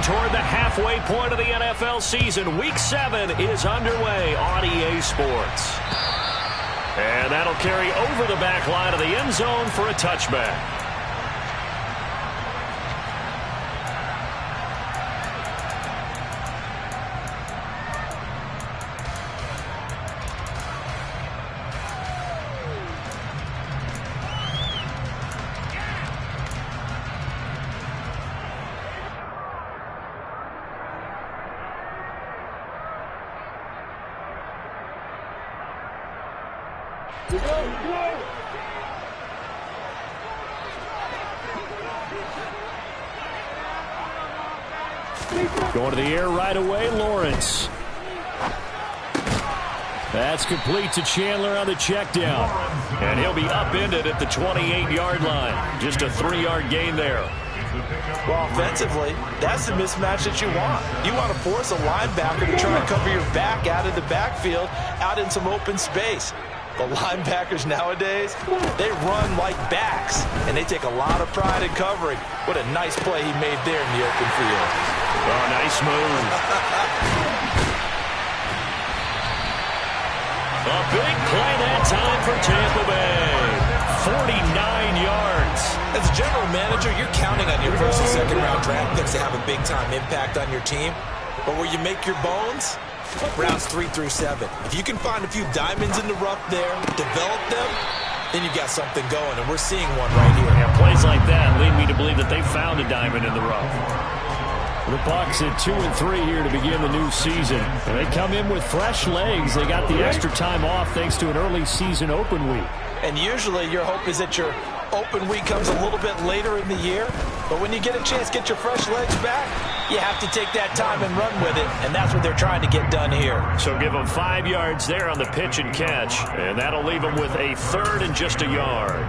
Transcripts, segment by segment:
toward the halfway point of the NFL season. Week 7 is underway on EA Sports. And that'll carry over the back line of the end zone for a touchback. Going to the air right away, Lawrence. That's complete to Chandler on the check down. And he'll be upended at the 28-yard line. Just a 3-yard gain there. Well, offensively, that's the mismatch that you want. You want to force a linebacker to try and cover your back out of the backfield, out in some open space. The linebackers nowadays, they run like backs, and they take a lot of pride in covering. What a nice play he made there in the open field. Oh, nice move. A big play that time for Tampa Bay. 49 yards. As a general manager, you're counting on your first and second round draft picks to have a big-time impact on your team. But where you make your bones, rounds 3 through 7. If you can find a few diamonds in the rough there, develop them, then you've got something going, and we're seeing one right here. Yeah, plays like that lead me to believe that they found a diamond in the rough. The Bucs at 2-3 here to begin the new season. And they come in with fresh legs. They got the extra time off thanks to an early season open week. And usually your hope is that your open week comes a little bit later in the year. But when you get a chance to get your fresh legs back, you have to take that time and run with it. And that's what they're trying to get done here. So give them 5 yards there on the pitch and catch. And that'll leave them with a 3rd and just a yard.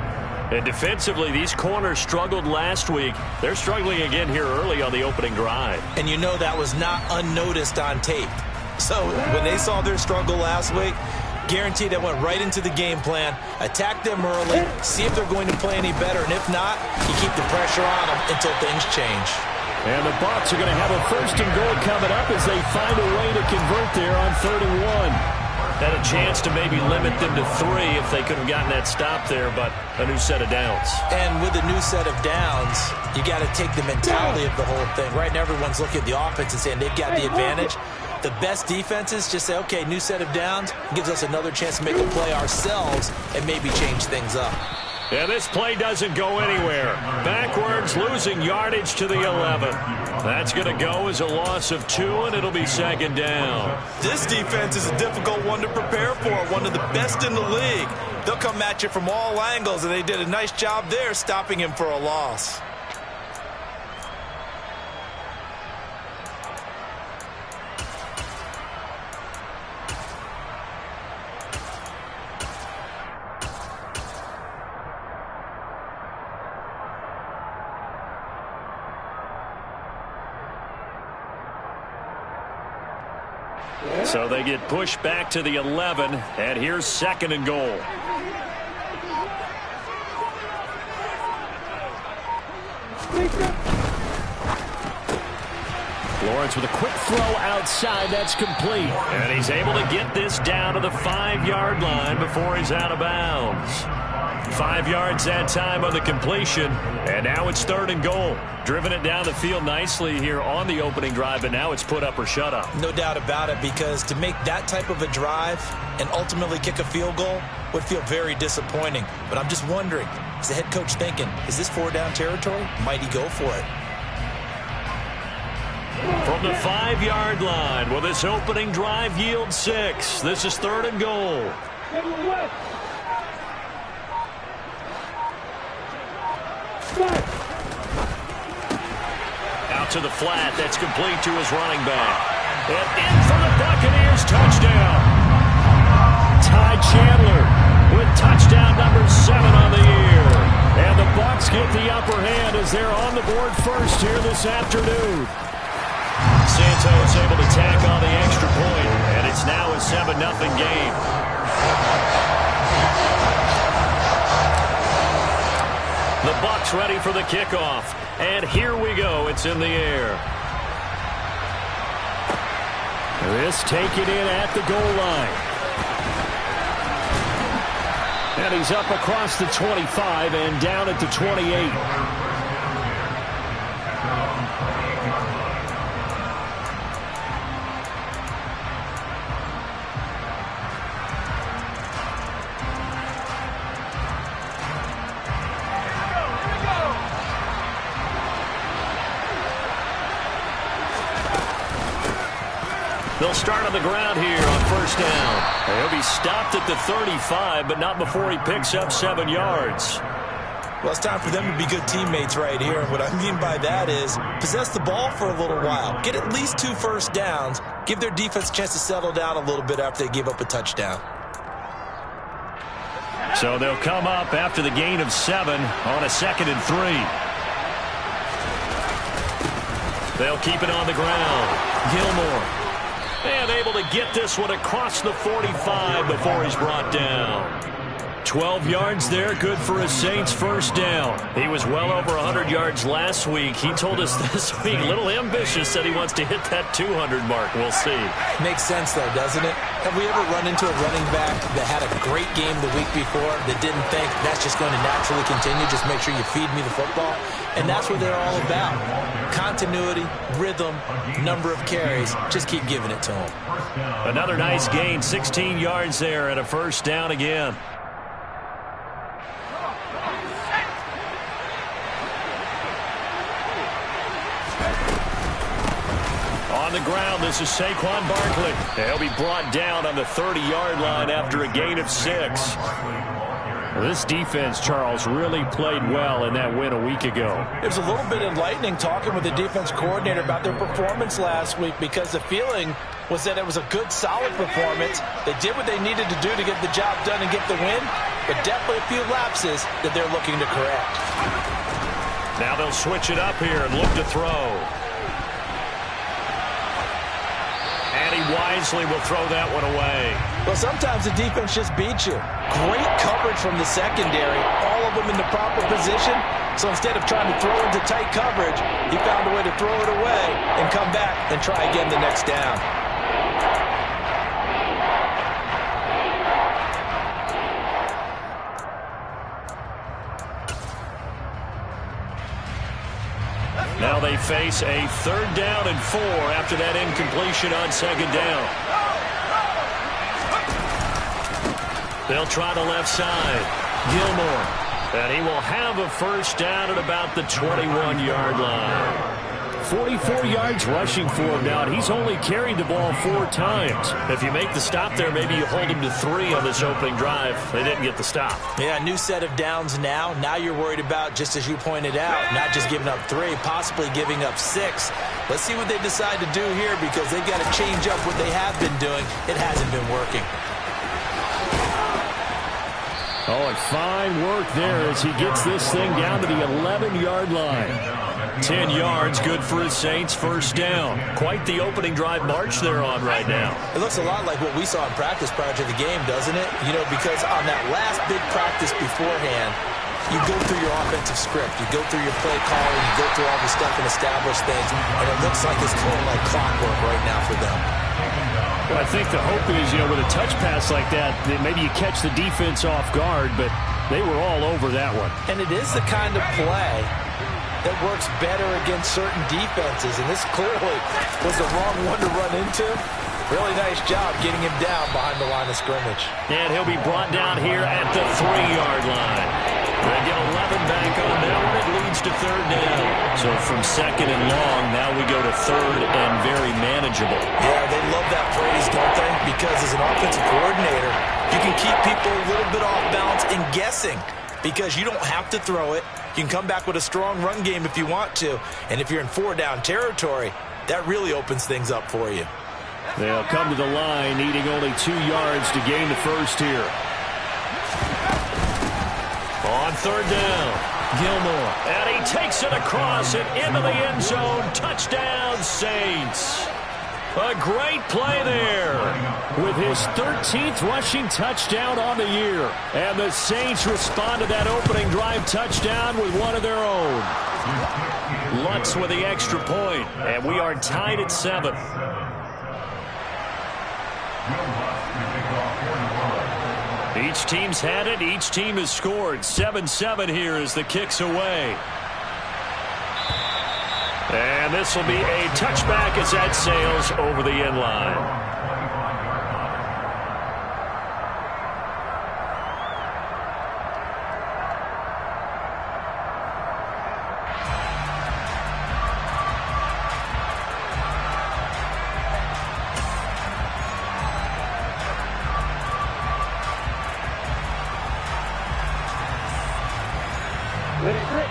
And defensively, these corners struggled last week. They're struggling again here early on the opening drive. And you know that was not unnoticed on tape. So when they saw their struggle last week, guaranteed that went right into the game plan. Attack them early, see if they're going to play any better. And if not, you keep the pressure on them until things change. And the Bucs are going to have a 1st and goal coming up as they find a way to convert there on 3rd and 1. Had a chance to maybe limit them to 3 if they could have gotten that stop there, but a new set of downs. And with a new set of downs, you got to take the mentality of the whole thing. Right now, everyone's looking at the offense and saying they've got the advantage. The best defenses just say, okay, new set of downs, gives us another chance to make a play ourselves and maybe change things up. Yeah, this play doesn't go anywhere. Backwards, losing yardage to the 11. That's going to go as a loss of 2, and it'll be 2nd down. This defense is a difficult one to prepare for, one of the best in the league. They'll come at you from all angles, and they did a nice job there stopping him for a loss. So they get pushed back to the 11, and here's 2nd and goal. Lawrence with a quick throw outside. That's complete. And he's able to get this down to the 5-yard line before he's out of bounds. 5 yards that time on the completion, and now it's 3rd and goal. Driven it down the field nicely here on the opening drive, but now it's put up or shut up. No doubt about it, because to make that type of a drive and ultimately kick a field goal would feel very disappointing. But I'm just wondering, is the head coach thinking, is this 4-down territory? Might he go for it? From the 5-yard line, will this opening drive yield 6? This is 3rd and goal. Out to the flat. That's complete to his running back. And in for the Buccaneers. Touchdown. Ty Chandler with touchdown number 7 on the year. And the Bucs get the upper hand as they're on the board first here this afternoon. Santos able to tack on the extra point, and it's now a 7-0 game. The Bucs ready for the kickoff, and here we go. It's in the air. This taken in at the goal line. And he's up across the 25 and down at the 28. They'll start on the ground here on first down. He'll be stopped at the 35, but not before he picks up 7 yards. Well, it's time for them to be good teammates right here. And what I mean by that is possess the ball for a little while. Get at least 2 first downs. Give their defense a chance to settle down a little bit after they give up a touchdown. So they'll come up after the gain of 7 on a 2nd and 3. They'll keep it on the ground. Gilmore. And able to get this one across the 45 before he's brought down. 12 yards there, good for a Saints first down. He was well over 100 yards last week. He told us this week, a little ambitious, said he wants to hit that 200 mark. We'll see. Makes sense, though, doesn't it? Have we ever run into a running back that had a great game the week before that didn't think that's just going to naturally continue? Just make sure you feed me the football. And that's what they're all about. Continuity, rhythm, number of carries. Just keep giving it to them. Another nice gain, 16 yards there and a first down again. On the ground, this is Saquon Barkley. He'll be brought down on the 30-yard line after a gain of 6. This defense, Charles, really played well in that win a week ago. It was a little bit enlightening talking with the defense coordinator about their performance last week because the feeling was that it was a good, solid performance. They did what they needed to do to get the job done and get the win, but definitely a few lapses that they're looking to correct. Now they'll switch it up here and look to throw. And he wisely will throw that one away. Well, sometimes the defense just beats you. Great coverage from the secondary, all of them in the proper position. So instead of trying to throw into tight coverage, he found a way to throw it away and come back and try again the next down. Now they face a 3rd down and 4 after that incompletion on 2nd down. They'll try the left side. Gilmore. And he will have a first down at about the 21-yard line. 44 yards rushing for him now, and he's only carried the ball 4 times. If you make the stop there, maybe you hold him to 3 on this opening drive. They didn't get the stop. Yeah, new set of downs now. Now you're worried about, just as you pointed out, not just giving up 3, possibly giving up 6. Let's see what they decide to do here because they've got to change up what they have been doing. It hasn't been working. Oh, and fine work there as he gets this thing down to the 11-yard line. 10 yards, good for his Saints first down. Quite the opening drive march they're on right now. It looks a lot like what we saw in practice prior to the game, doesn't it? You know, because on that last big practice beforehand, you go through your offensive script. You go through your play calling. You go through all the stuff and establish things. And it looks like it's going like clockwork right now for them. Well, I think the hope is, you know, with a touch pass like that maybe you catch the defense off guard, but they were all over that one. And it is the kind of play that works better against certain defenses, and this clearly was the wrong one to run into. Really nice job getting him down behind the line of scrimmage. And he'll be brought down here at the 3-yard line. They get 11 back on that one. It leads to 3rd down. So from 2nd and long, now we go to 3rd and very manageable. Yeah, they love that phrase, don't they? Because as an offensive coordinator, you can keep people a little bit off balance and guessing because you don't have to throw it. You can come back with a strong run game if you want to. And if you're in 4-down territory, that really opens things up for you. They'll come to the line, needing only 2 yards to gain the first here. On 3rd down, Gilmore. And he takes it across and into the end zone. Touchdown, Saints. A great play there with his 13th rushing touchdown on the year. And the Saints respond to that opening drive touchdown with one of their own. Lutz with the extra point, and we are tied at 7. Each team's had it. Each team has scored. 7-7 here as the kick's away. And this will be a touchback as that sails over the end line.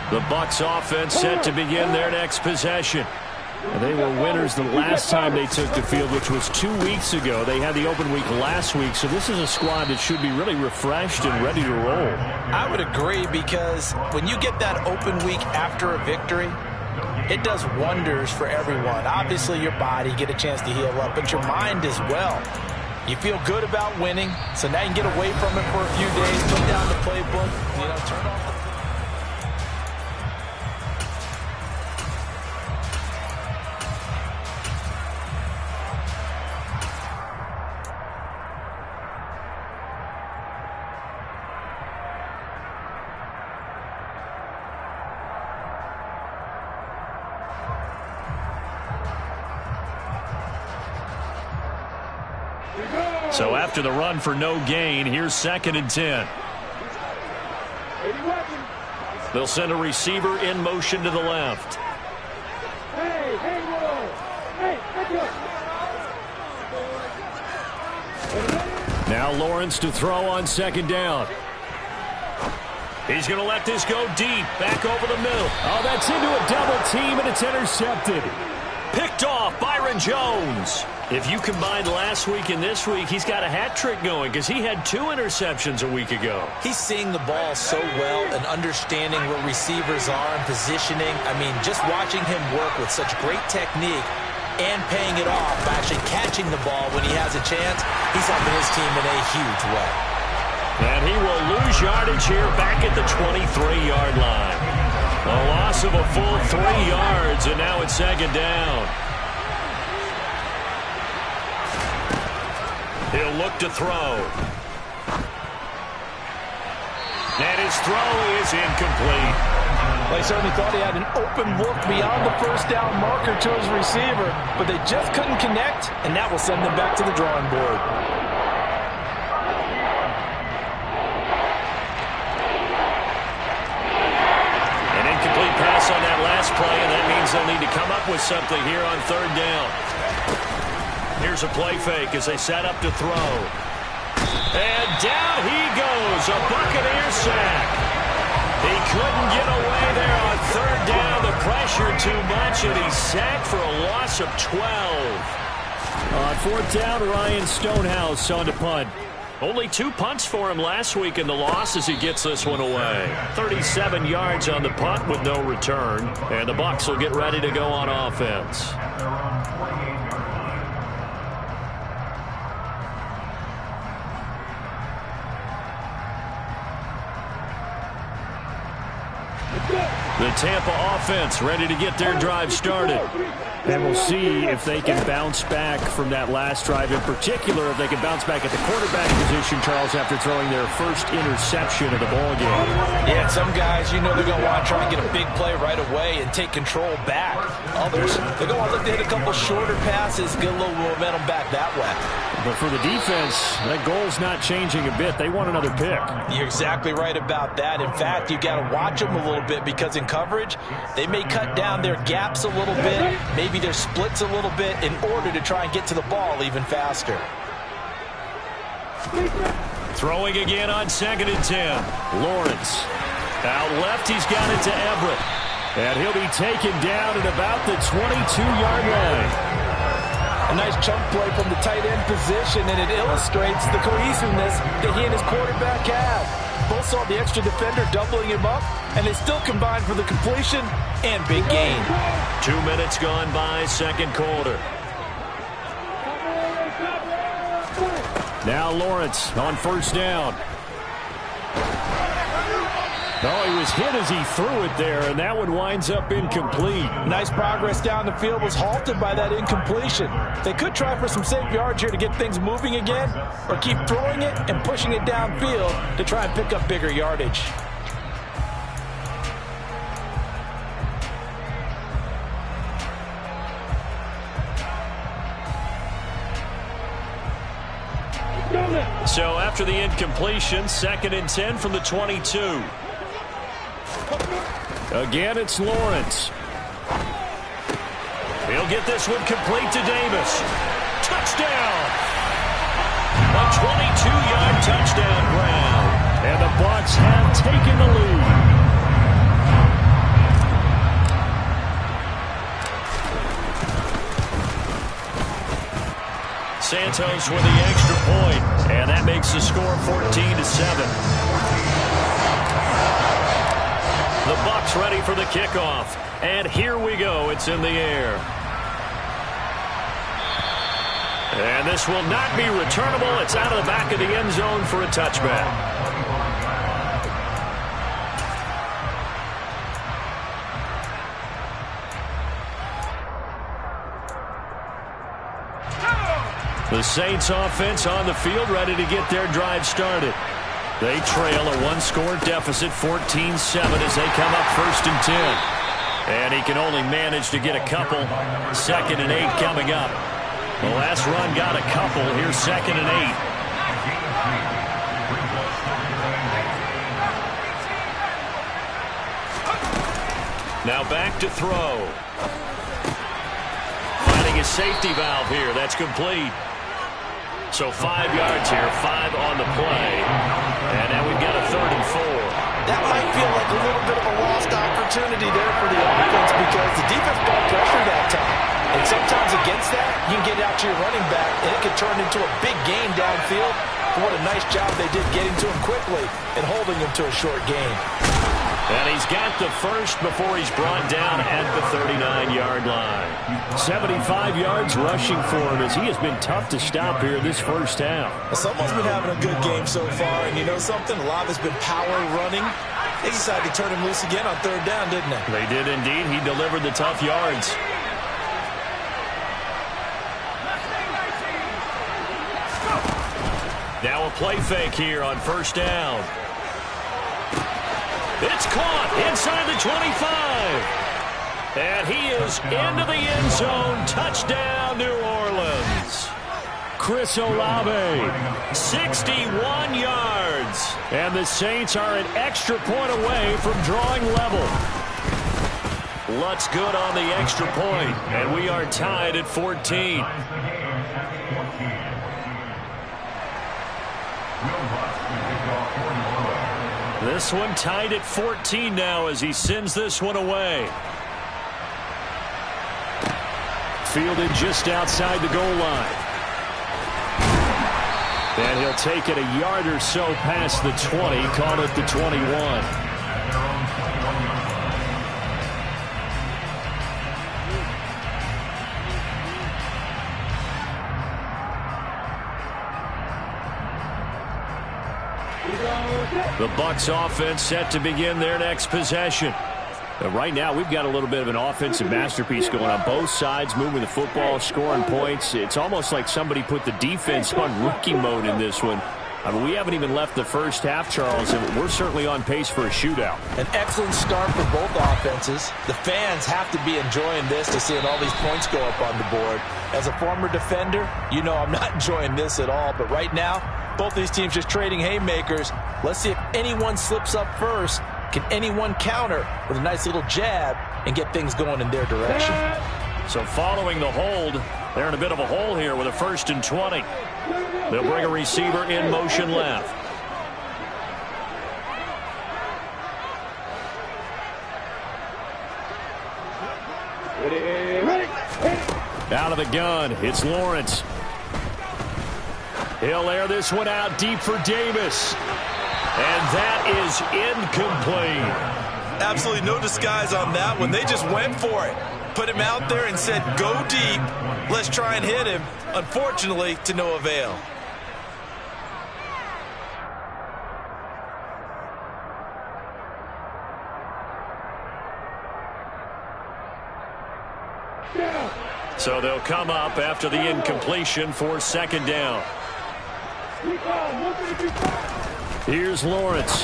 The Bucs offense set to begin their next possession. And they were winners the last time they took the field, which was 2 weeks ago. They had the open week last week, so this is a squad that should be really refreshed and ready to roll. I would agree, because when you get that open week after a victory, it does wonders for everyone. Obviously, your body get a chance to heal up, but your mind as well. You feel good about winning, so now you can get away from it for a few days, put down the playbook, turn off the... So after the run for no gain, here's 2nd and 10. They'll send a receiver in motion to the left. Now Lawrence to throw on 2nd down. He's going to let this go deep, back over the middle. Oh, that's into a double team, and it's intercepted. Picked off, Byron Jones. If you combine last week and this week, he's got a hat trick going because he had 2 interceptions a week ago. He's seeing the ball so well and understanding where receivers are and positioning. I mean, just watching him work with such great technique and paying it off by actually catching the ball when he has a chance, he's helping his team in a huge way. And he will lose yardage here back at the 23-yard line. A loss of a full 3 yards, and now it's 2nd down. He'll look to throw. And his throw is incomplete. They certainly thought he had an open look beyond the first down marker to his receiver, but they just couldn't connect, and that will send them back to the drawing board. An incomplete pass on that last play, and that means they'll need to come up with something here on 3rd down. Here's a play fake as they set up to throw. And down he goes, a Buccaneer sack. He couldn't get away there on 3rd down. The pressure too much, and he's sacked for a loss of 12. On 4th down, Ryan Stonehouse on to punt. Only 2 punts for him last week in the loss as he gets this one away. 37 yards on the punt with no return. And the Bucs will get ready to go on offense. The Tampa offense ready to get their drive started. And we'll see if they can bounce back from that last drive. In particular, if they can bounce back at the quarterback position, Charles, after throwing their first interception of the ballgame. Yeah, some guys, they're going to want to try and get a big play right away and take control back. Others, they're going to look to hit a couple shorter passes, get a little momentum back that way. But for the defense, that goal's not changing a bit. They want another pick. You're exactly right about that. In fact, you got to watch them a little bit, because in coverage, they may cut down their gaps a little bit, maybe their splits a little bit, in order to try and get to the ball even faster. Throwing again on 2nd and 10. Lawrence. Out left, he's got it to Everett. And he'll be taken down at about the 22-yard line. A nice chunk play from the tight end position, and it illustrates the cohesiveness that he and his quarterback have. Both saw the extra defender doubling him up, and they still combined for the completion and big gain. 2 minutes gone by, 2nd quarter. Now Lawrence on 1st down. Oh, he was hit as he threw it there, and that one winds up incomplete. Nice progress down the field was halted by that incompletion. They could try for some safe yards here to get things moving again, or keep throwing it and pushing it downfield to try and pick up bigger yardage. So after the incompletion, 2nd and 10 from the 22. Again, it's Lawrence. He'll get this one complete to Davis. Touchdown! A 22-yard touchdown grab. And the Bucs have taken the lead. Santos with the extra point, and that makes the score 14-7. The Bucs ready for the kickoff, and here we go. It's in the air. And this will not be returnable. It's out of the back of the end zone for a touchback. The Saints offense on the field ready to get their drive started. They trail a one-score deficit 14-7 as they come up 1st and 10. And he can only manage to get a couple. 2nd and 8 coming up. The last run got a couple. Here's 2nd and 8. Now back to throw. Finding a safety valve here. That's complete. So 5 yards here, 5 on the play. And now we've got a 3rd and 4. That might feel like a little bit of a lost opportunity there for the offense because the defense brought pressure that time. And sometimes against that, you can get out to your running back, and it can turn into a big gain downfield. But what a nice job they did getting to him quickly and holding him to a short gain. And he's got the first before he's brought down at the 39-yard line. 75 yards rushing for him as he has been tough to stop here this first half. Someone's been having a good game so far, and you know something? A lot has been power running. They decided to turn him loose again on 3rd down, didn't they? They did indeed. He delivered the tough yards. Now a play fake here on 1st down. It's caught inside the 25. And he is into the end zone. Touchdown, New Orleans. Chris Olave, 61 yards. And the Saints are an extra point away from drawing level. Lutz good on the extra point, and we are tied at 14. This one tied at 14 now as he sends this one away. Fielded just outside the goal line. And he'll take it a yard or so past the 20, call it the 21. The Bucs offense set to begin their next possession. Right now, we've got a little bit of an offensive masterpiece going on both sides, moving the football, scoring points. It's almost like somebody put the defense on rookie mode in this one. I mean, we haven't even left the first half, Charles, and we're certainly on pace for a shootout. An excellent start for both offenses. The fans have to be enjoying this to seeing all these points go up on the board. As a former defender, you know I'm not enjoying this at all, but right now, both these teams just trading haymakers. Let's see if anyone slips up first. Can anyone counter with a nice little jab and get things going in their direction? So following the hold, they're in a bit of a hole here with a 1st and 20. They'll bring a receiver in motion left. Out of the gun, it's Lawrence. He'll air this one out deep for Davis. And that is incomplete. Absolutely no disguise on that one. They just went for it. Put him out there and said, go deep. Let's try and hit him. Unfortunately, to no avail. So they'll come up after the incompletion for second down. Here's Lawrence.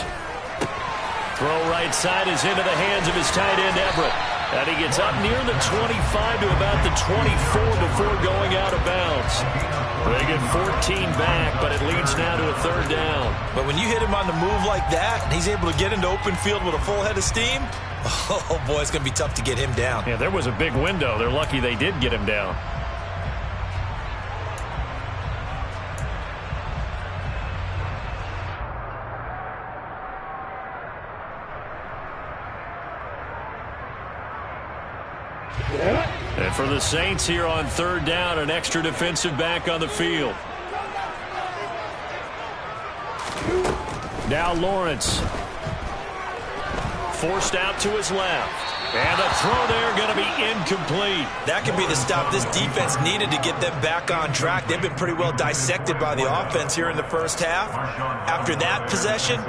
Throw right side is into the hands of his tight end, Everett. And he gets up near the 25 to about the 24 before going out of bounds. They get 14 back, but it leads now to a third down. But when you hit him on the move like that, and he's able to get into open field with a full head of steam, oh, boy, it's going to be tough to get him down. Yeah, there was a big window. They're lucky they did get him down. And for the Saints here on third down, an extra defensive back on the field. Now Lawrence. Forced out to his left. And the throw there going to be incomplete. That could be the stop this defense needed to get them back on track. They've been pretty well dissected by the offense here in the first half. After that possession,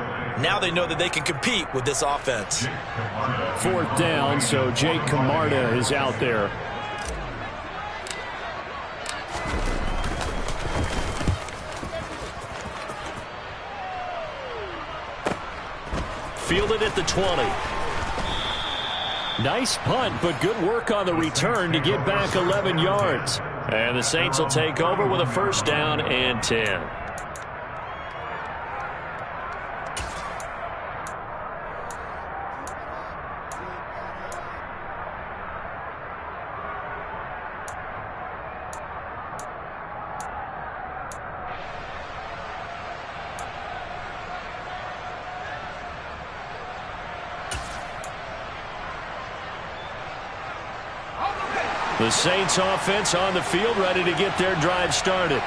now they know that they can compete with this offense. Fourth down, so Jake Camarda is out there. Fielded at the 20. Nice punt, but good work on the return to get back 11 yards. And the Saints will take over with a first down and 10. The Saints offense on the field, ready to get their drive started.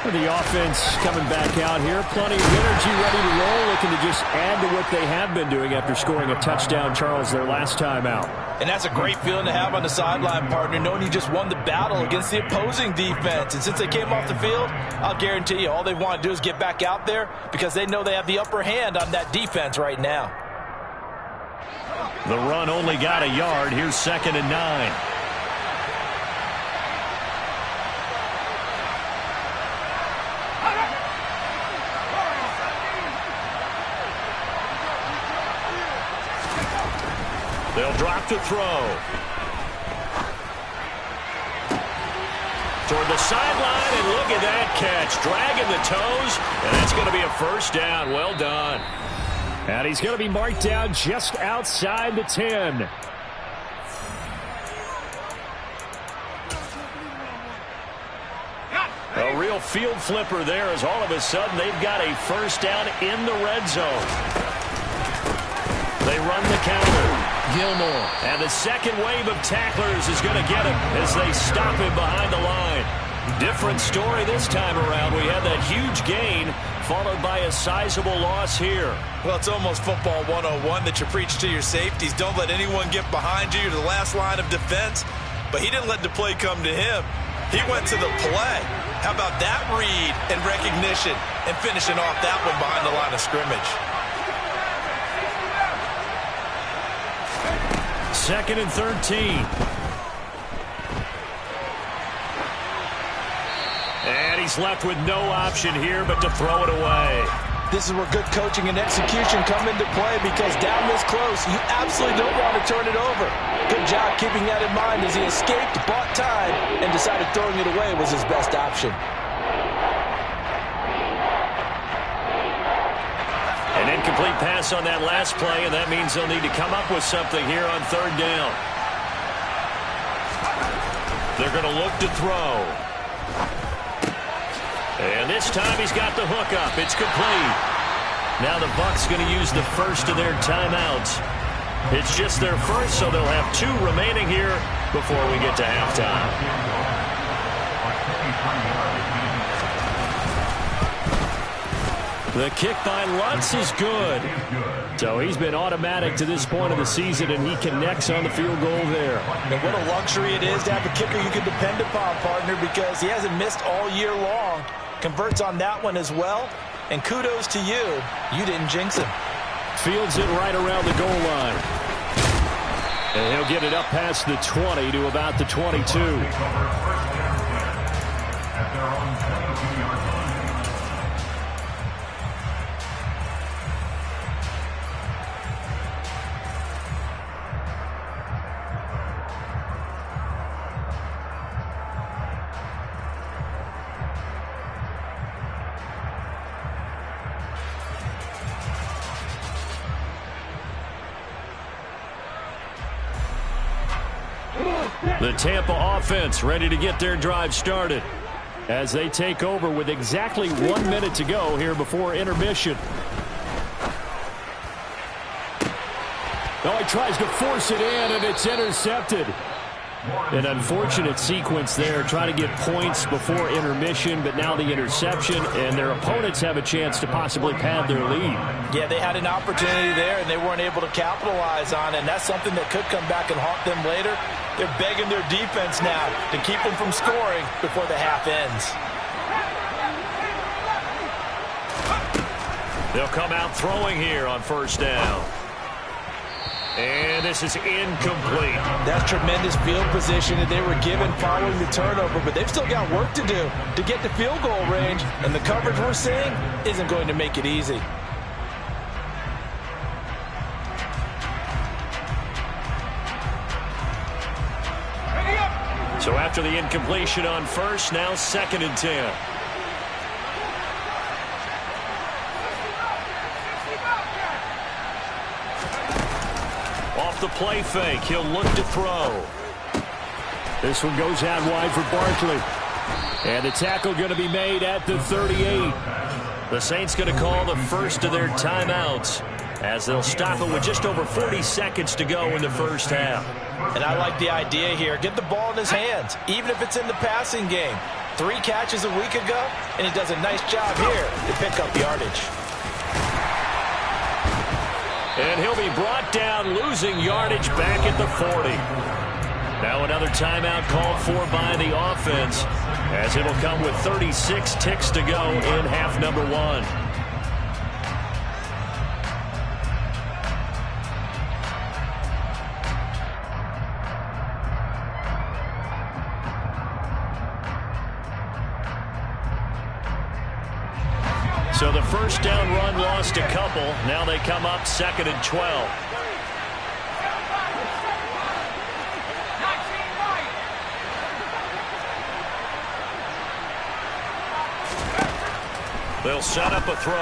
The offense coming back out here. Plenty of energy, ready to roll, looking to just add to what they have been doing after scoring a touchdown, Charles, their last time out. And that's a great feeling to have on the sideline, partner, knowing you just won the battle against the opposing defense. And since they came off the field, I'll guarantee you all they want to do is get back out there because they know they have the upper hand on that defense right now. The run only got a yard. Here's 2nd and 9. They'll drop to throw. Toward the sideline, and look at that catch. Dragging the toes, and that's going to be a first down. Well done. And he's going to be marked down just outside the 10. A real field flipper there as all of a sudden they've got a first down in the red zone. They run the counter. Gilmore. And the second wave of tacklers is going to get him as they stop him behind the line. Different story this time around. We had that huge gain followed by a sizable loss here. Well, it's almost football 101 that you preach to your safeties. Don't let anyone get behind you. You're the last line of defense. But he didn't let the play come to him. He went to the play. How about that read and recognition and finishing off that one behind the line of scrimmage? 2nd and 13. And he's left with no option here but to throw it away. This is where good coaching and execution come into play because down this close, you absolutely don't want to turn it over. Good job keeping that in mind as he escaped, bought time, and decided throwing it away was his best option. An incomplete pass on that last play, and that means they'll need to come up with something here on third down. They're going to look to throw. And this time he's got the hook up. It's complete. Now the Bucs going to use the first of their timeouts. It's just their first, so they'll have 2 remaining here before we get to halftime. The kick by Lutz is good. So he's been automatic to this point of the season, and he connects on the field goal there. And what a luxury it is to have a kicker you can depend upon, partner, because he hasn't missed all year long. Converts on that one as well. And kudos to you. You didn't jinx him. Fields it right around the goal line. And he'll get it up past the 20 to about the 22. The Tampa offense ready to get their drive started as they take over with exactly 1 minute to go here before intermission. Oh, he tries to force it in, and it's intercepted. An unfortunate sequence there, trying to get points before intermission, but now the interception, and their opponents have a chance to possibly pad their lead. Yeah, they had an opportunity there, and they weren't able to capitalize on it, and that's something that could come back and haunt them later. They're begging their defense now to keep them from scoring before the half ends. They'll come out throwing here on first down. And this is incomplete. That's tremendous field position that they were given following the turnover, but they've still got work to do to get to field goal range, and the coverage we're seeing isn't going to make it easy. So after the incompletion on first, now 2nd and 10. Off the play fake, he'll look to throw. This one goes out wide for Barkley. And the tackle going to be made at the 38. The Saints going to call the first of their timeouts as they'll stop it with just over 40 seconds to go in the first half. And I like the idea here. Get the ball in his hands, even if it's in the passing game. 3 catches a week ago, and he does a nice job here to pick up yardage. And he'll be brought down, losing yardage back at the 40. Now another timeout called for by the offense, as it'll come with 36 ticks to go in half number 1. So the first down run lost a couple. Now they come up 2nd and 12. They'll set up a throw.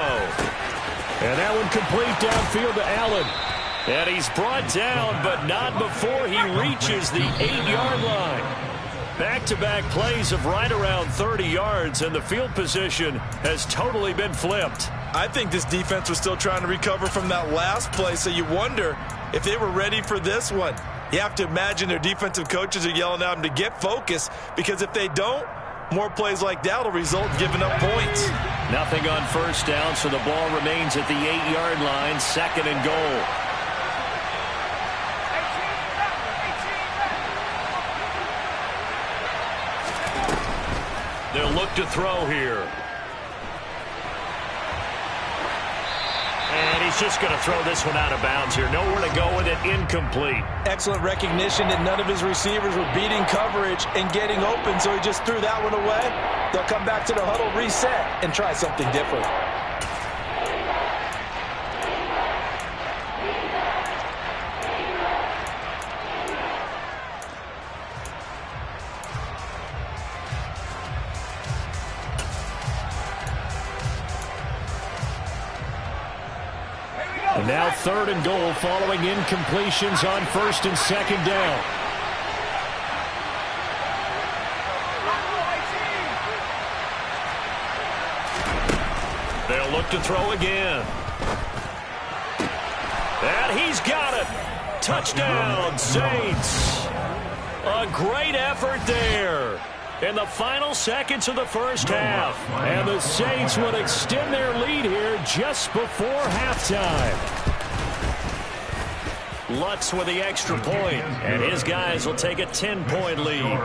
And that one complete downfield to Allen. And he's brought down, but not before he reaches the 8-yard line. Back-to-back plays of right around 30 yards, and the field position has totally been flipped. I think this defense was still trying to recover from that last play, so you wonder if they were ready for this one. You have to imagine their defensive coaches are yelling at them to get focused, because if they don't, more plays like that will result in giving up points. Nothing on first down, so the ball remains at the 8-yard line, 2nd and goal. They'll look to throw here. And he's just going to throw this one out of bounds here. Nowhere to go with it, incomplete. Excellent recognition that none of his receivers were beating coverage and getting open, so he just threw that one away. They'll come back to the huddle, reset, and try something different. And now 3rd and goal following incompletions on 1st and 2nd down. They'll look to throw again. And he's got it. Touchdown, Saints. A great effort there in the final seconds of the first half. And the Saints would extend their lead here just before halftime. Lutz with the extra point, and his guys will take a 10-point lead.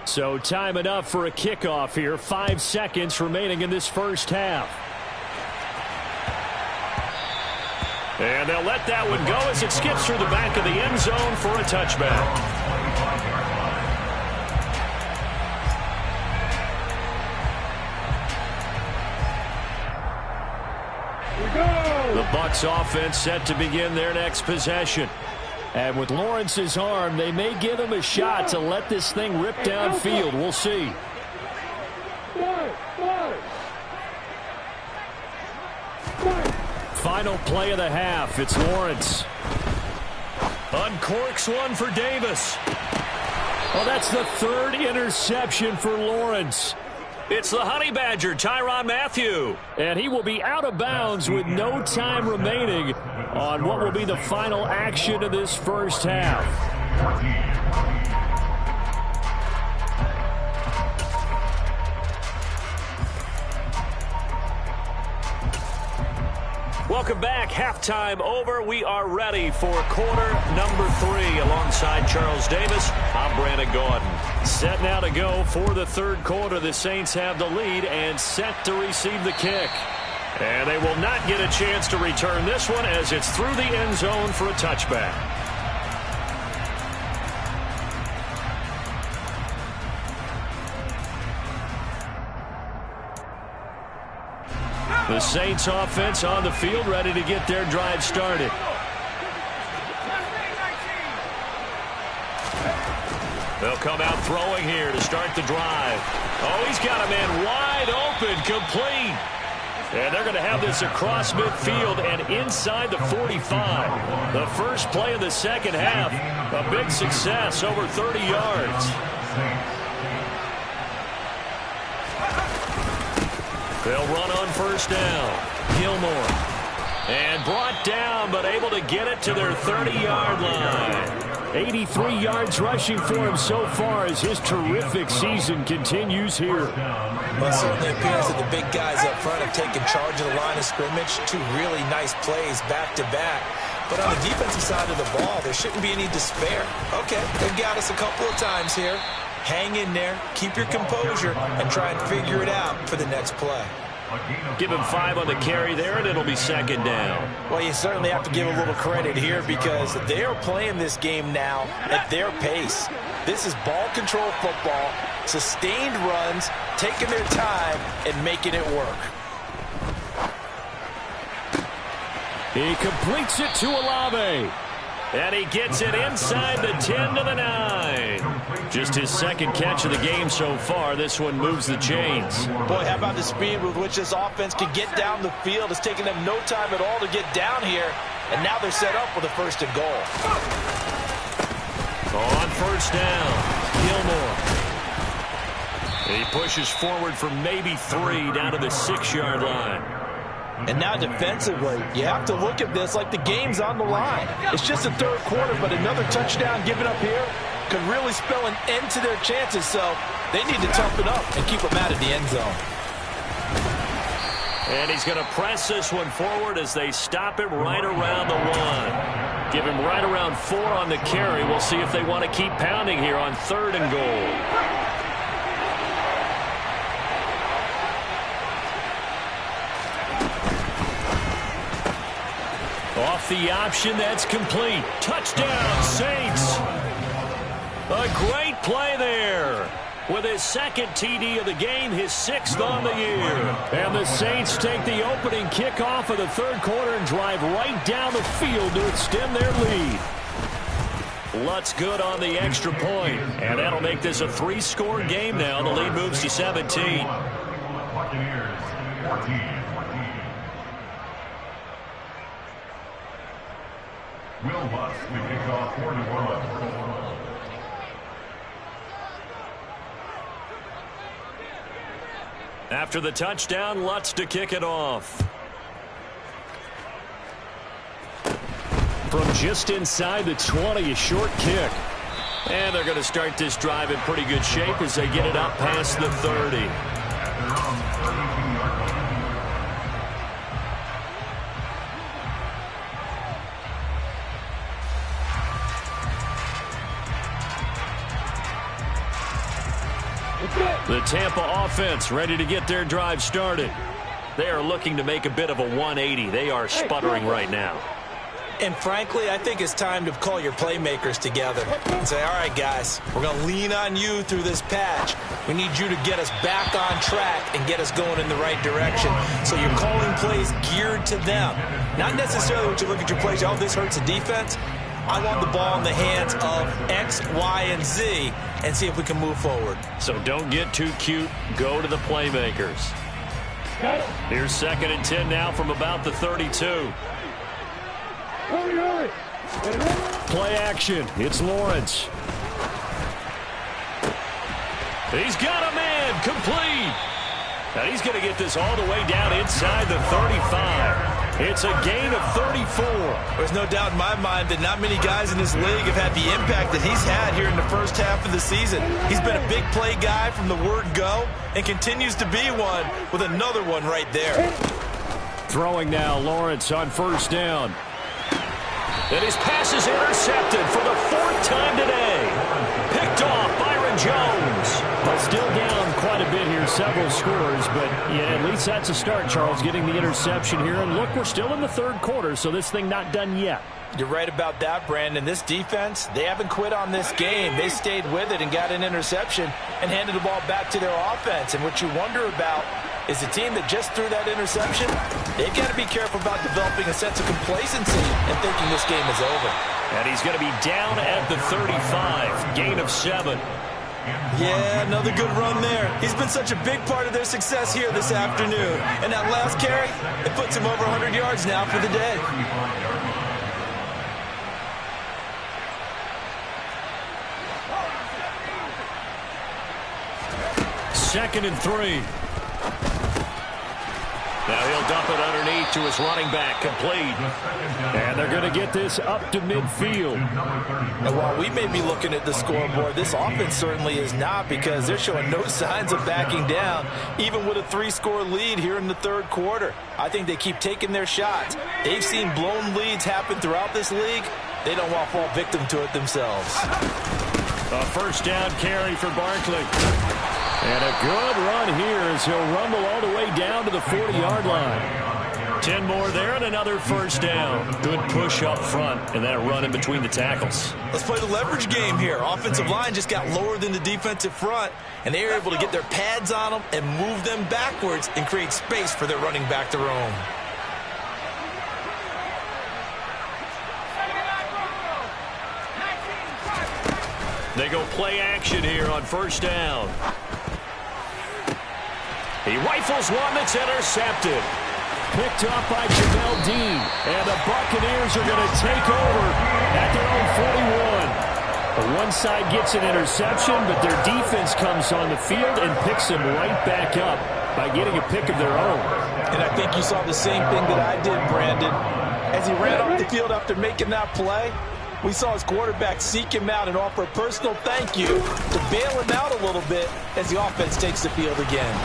So time enough for a kickoff here. 5 seconds remaining in this first half. And they'll let that one go as it skips through the back of the end zone for a touchback. The Bucs offense set to begin their next possession. And with Lawrence's arm, they may give him a shot to let this thing rip downfield. We'll see. Final play of the half. It's Lawrence. Uncorks one for Davis. Well, that's the third interception for Lawrence. It's the Honey Badger, Tyrann Mathieu. And he will be out of bounds with no time remaining on what will be the final action of this first half. Welcome back. Halftime over. We are ready for quarter number 3. Alongside Charles Davis, I'm Brandon Gordon. Set now to go for the third quarter. The Saints have the lead and set to receive the kick. And they will not get a chance to return this one as it's through the end zone for a touchback. The Saints offense on the field, ready to get their drive started. They'll come out throwing here to start the drive. Oh, he's got a man wide open, complete. And they're going to have this across midfield and inside the 45. The first play of the second half, a big success, over 30 yards. They'll run on first down. Gilmore. And brought down, but able to get it to their 30-yard line. 83 yards rushing for him so far as his terrific season continues here. Well, it certainly appears that the big guys up front have taken charge of the line of scrimmage. 2 really nice plays back-to-back. But on the defensive side of the ball, there shouldn't be any despair. Okay, they've got us a couple of times here. Hang in there, keep your composure, and try and figure it out for the next play. Give him 5 on the carry there, and it'll be second down. Well, you certainly have to give a little credit here because they are playing this game now at their pace. This is ball control football, sustained runs, taking their time, and making it work. He completes it to Olave. And he gets it inside the 10 to the 9. Just his second catch of the game so far. This one moves the chains. Boy, how about the speed with which this offense can get down the field? It's taken them no time at all to get down here. And now they're set up with a first and goal. On first down, Gilmore. He pushes forward for maybe 3 down to the 6-yard line. And now defensively, you have to look at this like the game's on the line. It's just the third quarter, but another touchdown given up here could really spell an end to their chances. So they need to toughen up and keep them out of the end zone. And he's going to press this one forward as they stop him right around the 1. Give him right around 4 on the carry. We'll see if they want to keep pounding here on 3rd and goal. Off the option, that's complete. Touchdown, Saints. A great play there. With his second TD of the game, his 6th on the year. And the Saints take the opening kickoff of the third quarter and drive right down the field to extend their lead. Lutz good on the extra point. And that'll make this a 3-score game now. The lead moves to 17. Will Lutz to kick off for New Orleans. After the touchdown, Lutz to kick it off. From just inside the 20, a short kick. And they're going to start this drive in pretty good shape as they get it up past the 30. The Tampa offense ready to get their drive started. They are looking to make a bit of a 180. They are sputtering right now. And frankly, I think it's time to call your playmakers together and say, all right, guys, we're going to lean on you through this patch. We need you to get us back on track and get us going in the right direction. So you're calling plays geared to them. Not necessarily what you look at your plays, oh, this hurts the defense. I want the ball in the hands of X, Y, and Z and see if we can move forward. So don't get too cute. Go to the playmakers. Here's 2nd and 10 now from about the 32. Play action. It's Lawrence. He's got a man complete. And he's going to get this all the way down inside the 35. It's a gain of 34. There's no doubt in my mind that not many guys in this league have had the impact that he's had here in the first half of the season. He's been a big play guy from the word go and continues to be one with another one right there. Throwing now, Lawrence on 1st down. And his pass is intercepted for the 4th time today. Picked off Byron Jones. But still down quite a bit here, several scores. But yeah, at least that's a start, Charles, getting the interception here. And look, we're still in the 3rd quarter, so this thing not done yet. You're right about that, Brandon. This defense, they haven't quit on this game. They stayed with it and got an interception and handed the ball back to their offense. And what you wonder about is the team that just threw that interception, they've got to be careful about developing a sense of complacency and thinking this game is over. And he's going to be down at the 35, gain of 7. Yeah, another good run there. He's been such a big part of their success here this afternoon. And that last carry, it puts him over 100 yards now for the day. Second and 3. Now he'll dump it underneath to his running back, complete. And they're going to get this up to midfield. And while we may be looking at the scoreboard, this offense certainly is not, because they're showing no signs of backing down, even with a 3-score lead here in the 3rd quarter. I think they keep taking their shots. They've seen blown leads happen throughout this league. They don't want to fall victim to it themselves. A 1st down carry for Barkley. And a good run here as he'll rumble all the way down to the 40-yard line. 10 more there and another 1st down. Good push up front and that run in between the tackles. Let's play the leverage game here. Offensive line just got lower than the defensive front, and they were able to get their pads on them and move them backwards and create space for their running back to roam. They go play action here on 1st down. He rifles one that's intercepted. Picked up by Jamel Dean. And the Buccaneers are going to take over at their own 41. One side gets an interception, but their defense comes on the field and picks them right back up by getting a pick of their own. And I think you saw the same thing that I did, Brandon. As he ran off the field after making that play, we saw his quarterback seek him out and offer a personal thank you to bail him out a little bit as the offense takes the field again.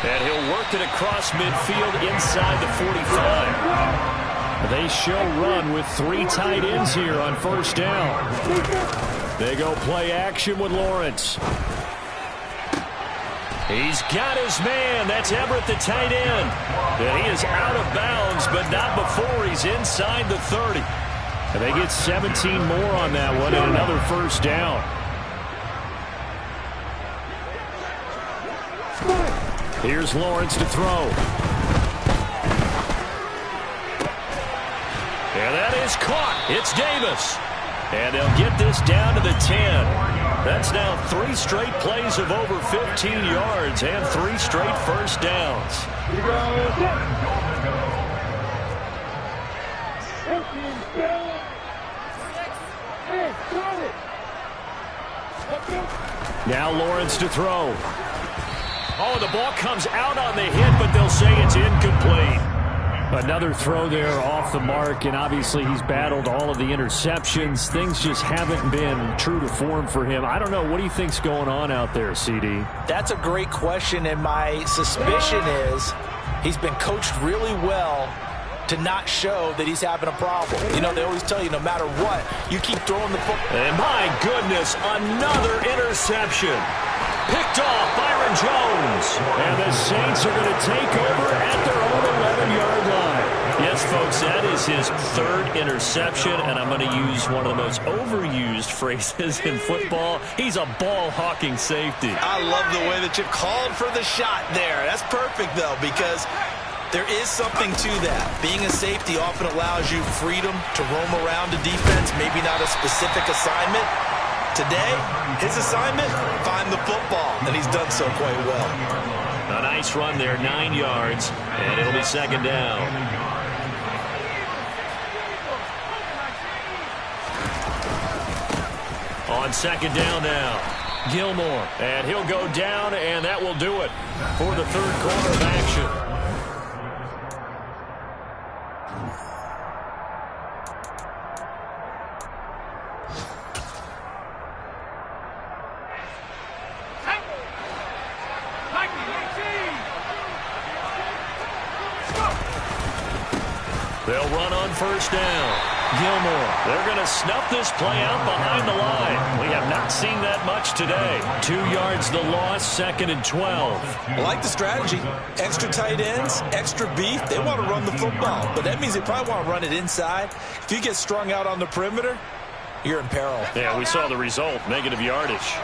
And he'll work it across midfield inside the 45. They show run with 3 tight ends here on 1st down. They go play action with Lawrence. He's got his man. That's Everett, the tight end. And he is out of bounds, but not before he's inside the 30. And they get 17 more on that one and another 1st down. Here's Lawrence to throw. And that is caught. It's Davis. And they'll get this down to the 10. That's now 3 straight plays of over 15 yards and 3 straight 1st downs. Now Lawrence to throw. Oh, the ball comes out on the hit, but they'll say it's incomplete. Another throw there off the mark, and obviously he's battled all of the interceptions. Things just haven't been true to form for him. I don't know. What do you think's going on out there, CD? That's a great question, and my suspicion is he's been coached really well to not show that he's having a problem. You know, they always tell you no matter what, you keep throwing the football. And my goodness, another interception. Picked off Byron Jones. And the Saints are going to take over at their own 11-yard line. Yes, folks, that is his third interception, and I'm going to use one of the most overused phrases in football. He's a ball-hawking safety. I love the way that you called for the shot there. That's perfect, though, because there is something to that. Being a safety often allows you freedom to roam around a defense, maybe not a specific assignment. Today, his assignment, find the football, and he's done so quite well. A nice run there, 9 yards, and it'll be second down. On second down now, Gilmore, and he'll go down, and that will do it for the third quarter of action. They'll run on first down. Gilmore, they're going to snuff this play out behind the line. We have not seen that much today. 2 yards the loss, second and 12. I like the strategy. Extra tight ends, extra beef. They want to run the football, but that means they probably want to run it inside. If you get strung out on the perimeter, you're in peril. Yeah, we saw the result, negative yardage.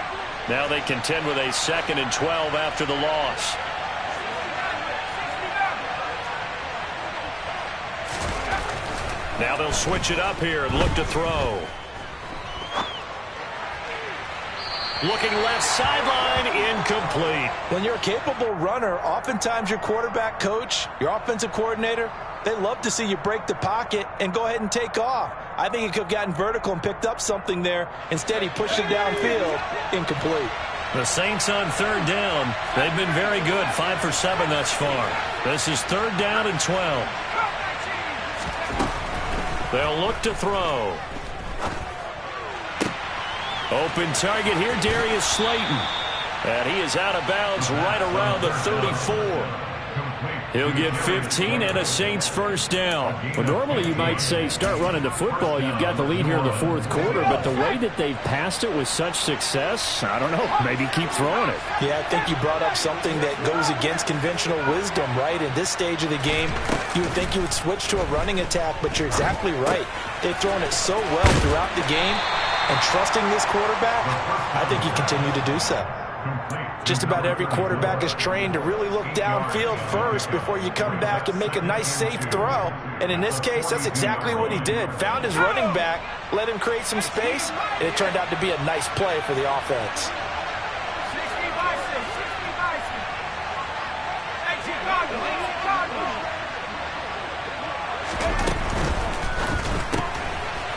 Now they contend with a second and 12 after the loss. Now they'll switch it up here and look to throw. Looking left sideline, incomplete. When you're a capable runner, oftentimes your quarterback coach, your offensive coordinator, they love to see you break the pocket and go ahead and take off. I think he could have gotten vertical and picked up something there. Instead, he pushed it downfield, incomplete. The Saints on third down. They've been very good, 5 for 7 thus far. This is third down and 12. They'll look to throw. Open target here, Darius Slayton. And he is out of bounds right around the 34. He'll get 15 and a Saints first down. Well, normally you might say start running the football. You've got the lead here in the fourth quarter, but the way that they've passed it with such success, I don't know, maybe keep throwing it. Yeah, I think you brought up something that goes against conventional wisdom, right? In this stage of the game, you would think you would switch to a running attack, but you're exactly right. They've thrown it so well throughout the game, and trusting this quarterback, I think you continue to do so. Just about every quarterback is trained to really look downfield first before you come back and make a nice, safe throw. And in this case, that's exactly what he did. Found his running back, let him create some space, and it turned out to be a nice play for the offense.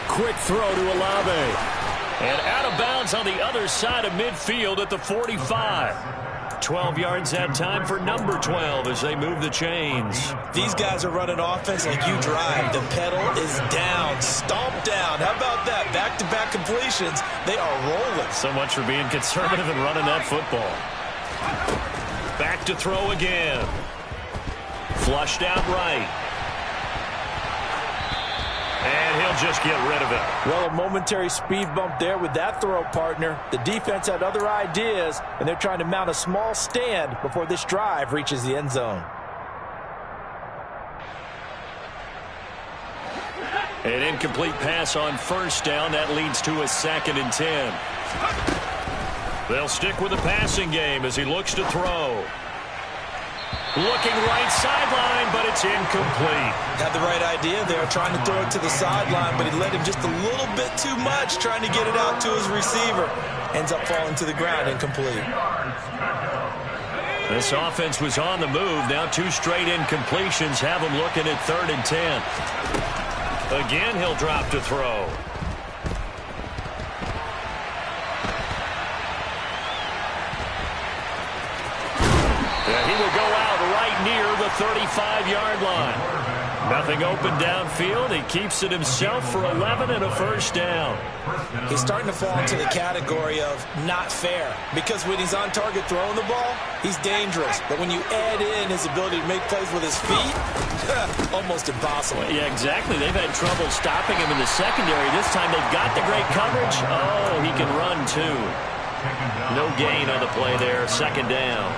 Quick throw to Olave. And out of bounds on the other side of midfield at the 45. 12 yards that time for number 12 as they move the chains. These guys are running offense like you drive. The pedal is down, stomped down. How about that? Back-to-back completions. They are rolling. So much for being conservative and running that football. Back to throw again. Flushed out right. And he'll just get rid of it. Well, a momentary speed bump there with that throw, partner. The defense had other ideas, and they're trying to mount a small stand before this drive reaches the end zone. An incomplete pass on first down. That leads to a second and 10. They'll stick with the passing game as he looks to throw. Looking right sideline, but it's incomplete. Had the right idea there, trying to throw it to the sideline, but he led him just a little bit too much, trying to get it out to his receiver. Ends up falling to the ground, incomplete. This offense was on the move. Now 2 straight incompletions have him looking at third and 10. Again, he'll drop to throw. He will go out right near the 35-yard line. Nothing open downfield. He keeps it himself for 11 and a first down. He's starting to fall into the category of not fair, because when he's on target throwing the ball, he's dangerous. But when you add in his ability to make plays with his feet, almost impossible. Yeah, exactly. They've had trouble stopping him in the secondary. This time they've got the great coverage. Oh, he can run too. No gain on the play there. Second down.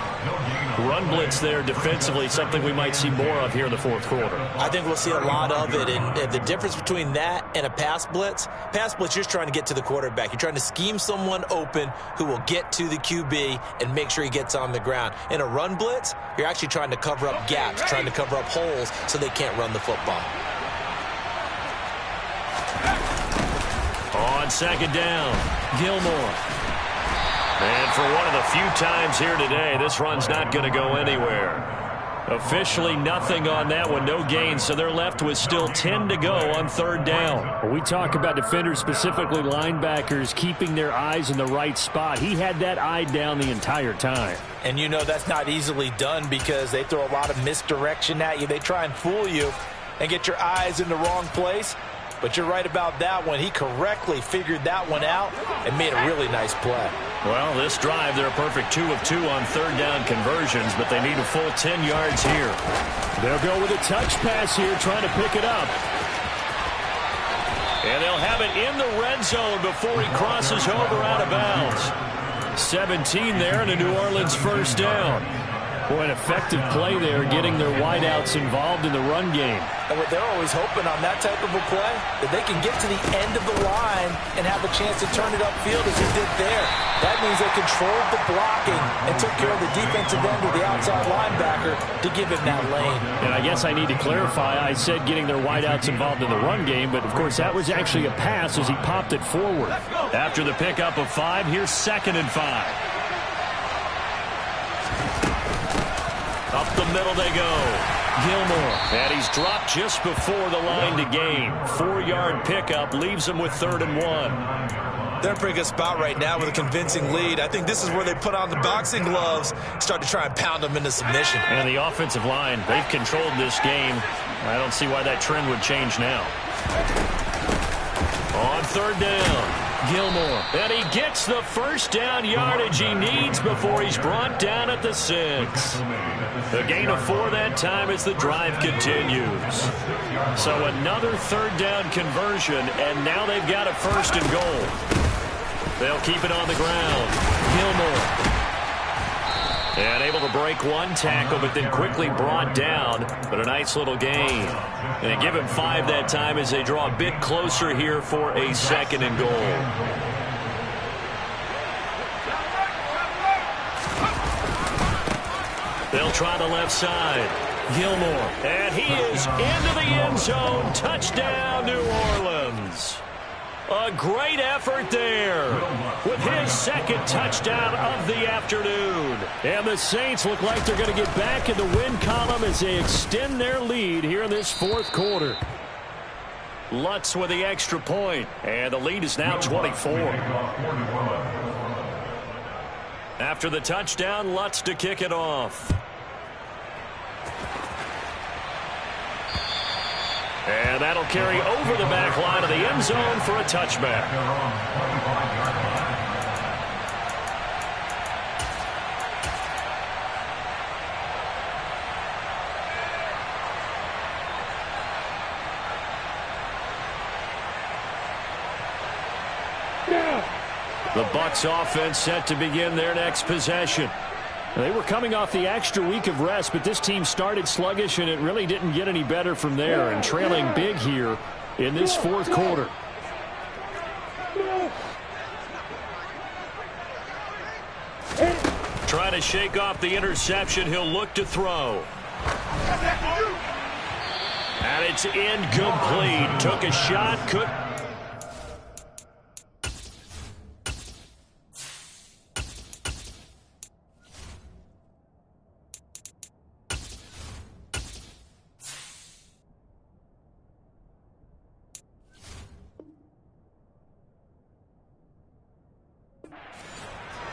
Run blitz there defensively, something we might see more of here in the fourth quarter. I think we'll see a lot of it, and the difference between that and a pass blitz, you're just trying to get to the quarterback. You're trying to scheme someone open who will get to the QB and make sure he gets on the ground. In a run blitz, you're actually trying to cover up gaps, trying to cover up holes so they can't run the football. On second down, Gilmore. And for one of the few times here today, this run's not going to go anywhere. Officially nothing on that one, no gain, so they're left with still 10 to go on third down. When we talk about defenders, specifically linebackers, keeping their eyes in the right spot. He had that eye down the entire time. And you know that's not easily done because they throw a lot of misdirection at you. They try and fool you and get your eyes in the wrong place. But you're right about that one. He correctly figured that one out and made a really nice play. Well, this drive, they're a perfect 2 of 2 on third down conversions, but they need a full 10 yards here. They'll go with a touch pass here, trying to pick it up. And they'll have it in the red zone before he crosses over out of bounds. 17 there and a New Orleans first down. Boy, an effective play there, getting their wideouts involved in the run game. And what they're always hoping on that type of a play, that they can get to the end of the line and have a chance to turn it upfield as he did there. That means they controlled the blocking and took care of the defensive end of the outside linebacker to give him that lane. And I guess I need to clarify, I said getting their wideouts involved in the run game, but of course that was actually a pass as he popped it forward. After the pickup of 5, here's 2nd and 5. Up the middle they go. Gilmore. And he's dropped just before the line to gain. 4-yard pickup leaves him with 3rd and 1. They're in a pretty good spot right now with a convincing lead. I think this is where they put on the boxing gloves, start to try and pound them into submission. And the offensive line, they've controlled this game. I don't see why that trend would change now. On third down. Gilmore, and he gets the first down yardage he needs before he's brought down at the 6. The gain of 4 that time as the drive continues. So another third down conversion, and now they've got a 1st and goal. They'll keep it on the ground. Gilmore. And able to break one tackle, but then quickly brought down. But a nice little gain. And they give him 5 that time as they draw a bit closer here for a 2nd and goal. They'll try the left side. Gilmore. And he is into the end zone. Touchdown, New Orleans. A great effort there with his 2nd touchdown of the afternoon. And the Saints look like they're going to get back in the win column as they extend their lead here in this 4th quarter. Lutz with the extra point, and the lead is now 24. After the touchdown, Lutz to kick it off. And that'll carry over the back line of the end zone for a touchback. The Bucs offense set to begin their next possession. They were coming off the extra week of rest, but this team started sluggish, and it really didn't get any better from there, and trailing big here in this 4th quarter. Trying to shake off the interception, he'll look to throw. And it's incomplete. Took a shot, could...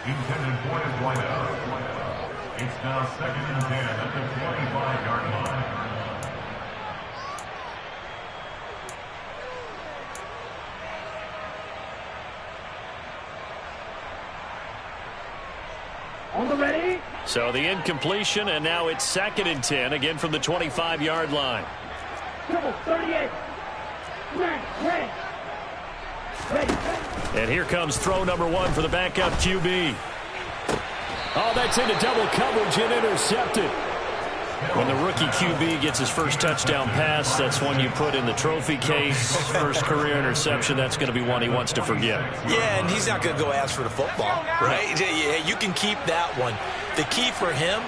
Intended for his wideout. It's now 2nd and 10 at the 25-yard line. So the incompletion, and now it's 2nd and 10, again from the 25-yard line. And here comes throw number 1 for the backup QB. Oh, that's into double coverage and intercepted. When the rookie QB gets his first touchdown pass, that's one you put in the trophy case. First career interception, that's going to be one he wants to forget. Yeah, and he's not going to go ask for the football, right? Yeah, you can keep that one. The key for him,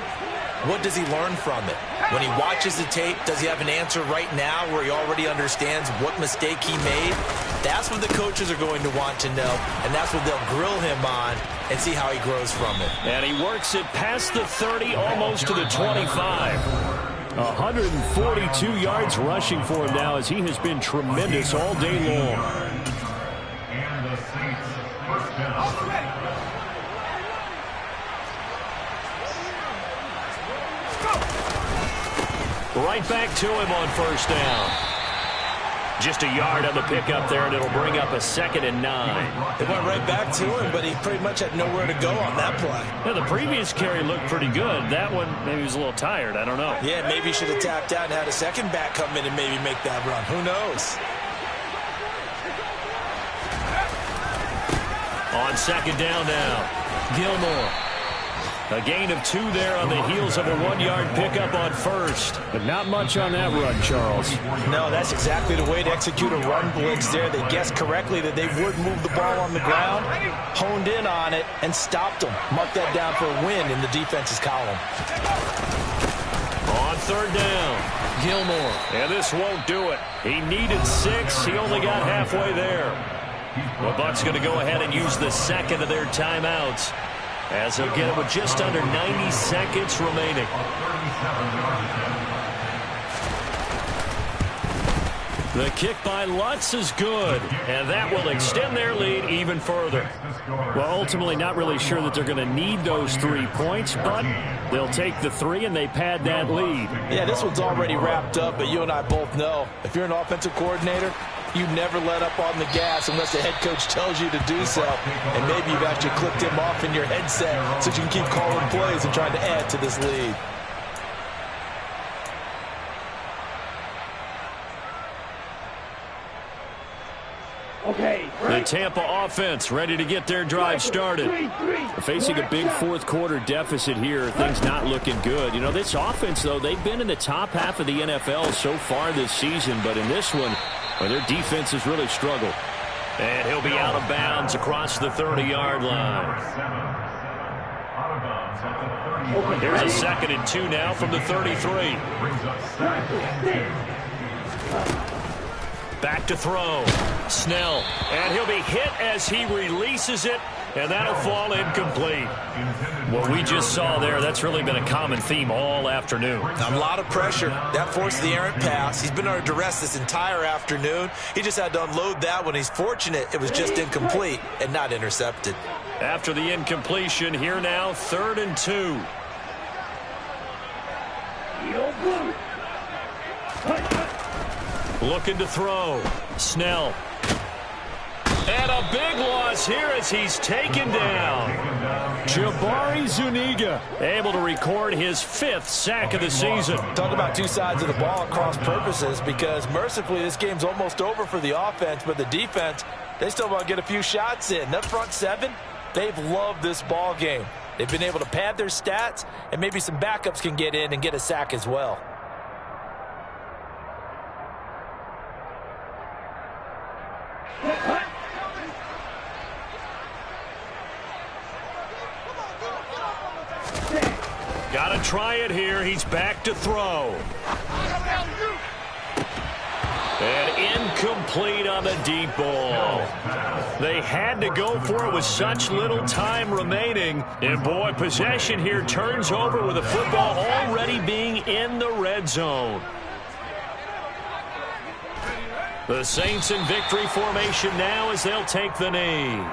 what does he learn from it? When he watches the tape, does he have an answer right now where he already understands what mistake he made? That's what the coaches are going to want to know, and that's what they'll grill him on and see how he grows from it. And he works it past the 30, almost to the 25. 142 yards rushing for him now as he has been tremendous all day long. And the Saints first down. Right back to him on first down. Just a yard on the pickup there, and it'll bring up a 2nd and 9. It went right back to him, but he pretty much had nowhere to go on that play. Yeah, the previous carry looked pretty good. That one, maybe he was a little tired. I don't know. Yeah, maybe he should have tapped out and had a second back come in and maybe make that run. Who knows? On 2nd down now, Gilmore. A gain of 2 there on the heels of a 1-yard pickup on first. But not much on that run, Charles. No, that's exactly the way to execute a run blitz there. They guessed correctly that they would move the ball on the ground, honed in on it, and stopped them. Mark that down for a win in the defense's column. On 3rd down, Gilmore. And this won't do it. He needed 6. He only got halfway there. The Bucs going to go ahead and use the second of their timeouts, as they'll get it with just under 90 seconds remaining. The kick by Lutz is good, and that will extend their lead even further. Well, ultimately not really sure that they're going to need those 3 points, but they'll take the 3 and they pad that lead. Yeah, this one's already wrapped up, but you and I both know if you're an offensive coordinator, you never let up on the gas unless the head coach tells you to do so. And maybe you've actually clicked him off in your headset so you can keep calling plays and trying to add to this lead. The Tampa offense ready to get their drive started. Facing a big fourth-quarter deficit here, things not looking good. You know, this offense, though, they've been in the top half of the NFL so far this season, but in this one, well, their defense has really struggled. And he'll be out of bounds across the 30-yard line. Here's a 2nd and 2 now from the 33. Back to throw. Snell. And he'll be hit as he releases it, and that'll fall incomplete. What we just saw there, that's really been a common theme all afternoon. A lot of pressure. That forced the errant pass. He's been under duress this entire afternoon. He just had to unload that one. He's fortunate it was just incomplete and not intercepted. After the incompletion, here now, 3rd and 2. Looking to throw. Snell. And a big loss here as he's taken down. Jabari Zuniga able to record his 5th sack of the season. Talk about 2 sides of the ball at cross purposes, because mercifully this game's almost over for the offense, but the defense, they still want to get a few shots in. That front 7, they've loved this ball game. They've been able to pad their stats, and maybe some backups can get in and get a sack as well. Got to try it here. He's back to throw. And incomplete on the deep ball. They had to go for it with such little time remaining. And, boy, possession here turns over with the football already being in the red zone. The Saints in victory formation now as they'll take the knee.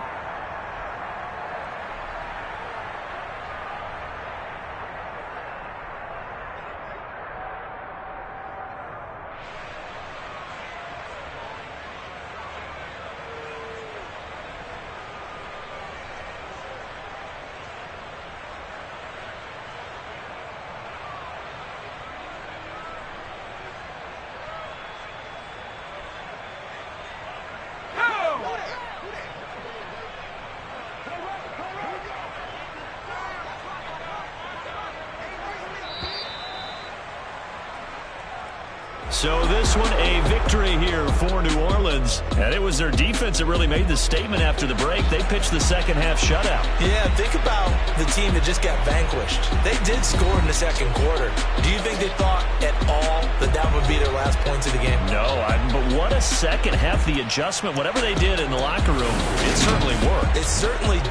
So this one, a victory here for New Orleans. And it was their defense that really made the statement after the break. They pitched the second half shutout. Yeah, think about the team that just got vanquished. They did score in the second quarter. Do you think they thought at all that that would be their last points of the game? No, but what a second half. The adjustment, whatever they did in the locker room, it certainly worked. It certainly did.